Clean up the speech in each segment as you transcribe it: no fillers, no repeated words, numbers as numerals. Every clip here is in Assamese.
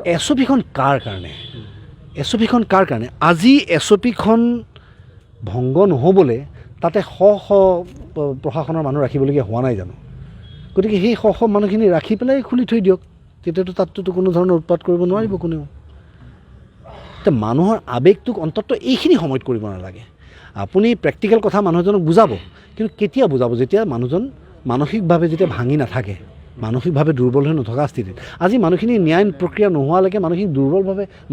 SOPখন কাৰ কাৰণে আজি SOPখন ভংগ নহ'বলৈ তাতে শ প্ৰশাসনৰ মানুহ ৰাখিবলগীয়া হোৱা নাই জানো? গতিকে সেই শ মানুহখিনি ৰাখি পেলাই খুলি থৈ দিয়ক, তেতিয়াতো তাততো কোনো ধৰণৰ উৎপাত কৰিব নোৱাৰিব কোনেও। এতিয়া মানুহৰ আৱেগটোক অন্ততঃ এইখিনি সময়ত কৰিব নালাগে। আপুনি প্ৰেক্টিকেল কথা মানুহ এজনক বুজাব, কিন্তু কেতিয়া বুজাব? যেতিয়া মানুহজন মানসিকভাৱে যেতিয়া ভাঙি নাথাকে, মানসিকভাৱে দুৰ্বল হৈ নথকা স্থিতিত। আজি মানুহখিনি ন্যায় প্ৰক্ৰিয়া নোহোৱালৈকে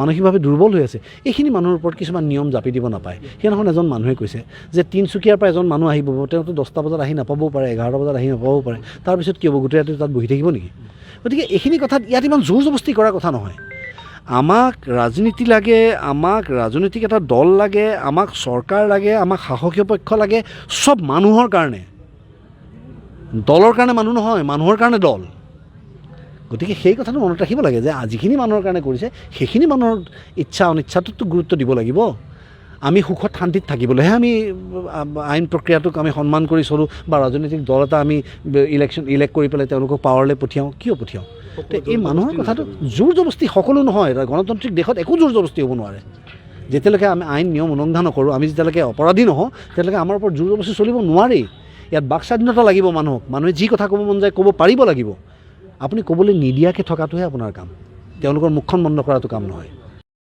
মানসিকভাৱে দুৰ্বল হৈ আছে। এইখিনি মানুহৰ ওপৰত কিছুমান নিয়ম জাপি দিব নাপায়। সেইদিনাখন এজন মানুহে কৈছে যে তিনিচুকীয়াৰ পৰা এজন মানুহ আহিব, তেওঁতো 10টা বজাত আহি নাপাবও পাৰে, 11টা বজাত আহি নাপাবও পাৰে, তাৰপিছত কি হ'ব? গোটেই ৰাতি তাত বহি থাকিব নেকি? গতিকে এইখিনি কথাত ইয়াত ইমান জোৰ জবস্তি কৰাৰ কথা নহয়। আমাক ৰাজনীতি লাগে, আমাক ৰাজনৈতিক এটা দল লাগে, আমাক চৰকাৰ লাগে, আমাক শাসকীয় পক্ষ লাগে, চব মানুহৰ কাৰণে। দলৰ কাৰণে মানুহ নহয়, মানুহৰ কাৰণে দল। গতিকে সেই কথাটো মনত ৰাখিব লাগে যে যিখিনি মানুহৰ কাৰণে কৰিছে সেইখিনি মানুহৰ ইচ্ছা অনিচ্ছাটোতো গুৰুত্ব দিব লাগিব। আমি সুখত শান্তিত থাকিবলৈহে আমি আইন প্ৰক্ৰিয়াটোক আমি সন্মান কৰি চলোঁ, বা ৰাজনৈতিক দল এটা আমি ইলেক্ট কৰি পেলাই তেওঁলোকক পাৱাৰলৈ পঠিয়াওঁ। কিয় পঠিয়াওঁ? এই মানুহৰ কথাটো জোৰ জবস্তি সকলো নহয়। গণতান্ত্ৰিক দেশত একো জোৰ জবস্তি হ'ব নোৱাৰে। যেতিয়ালৈকে আমি আইন নিয়ম উলংঘা নকৰোঁ, আমি যেতিয়ালৈকে অপৰাধী নহওঁ, তেতিয়ালৈকে আমাৰ ওপৰত জোৰ জবস্তি চলিব নোৱাৰি। ইয়াত বাক স্বাধীনতা লাগিব। মানুহে যি কথা ক'ব মন যায় ক'ব পাৰিব লাগিব। আপুনি ক'বলৈ নিদিয়াকৈ থকাটোহে আপোনাৰ কাম, তেওঁলোকৰ মুখখন বন্ধ কৰাটো কাম নহয়।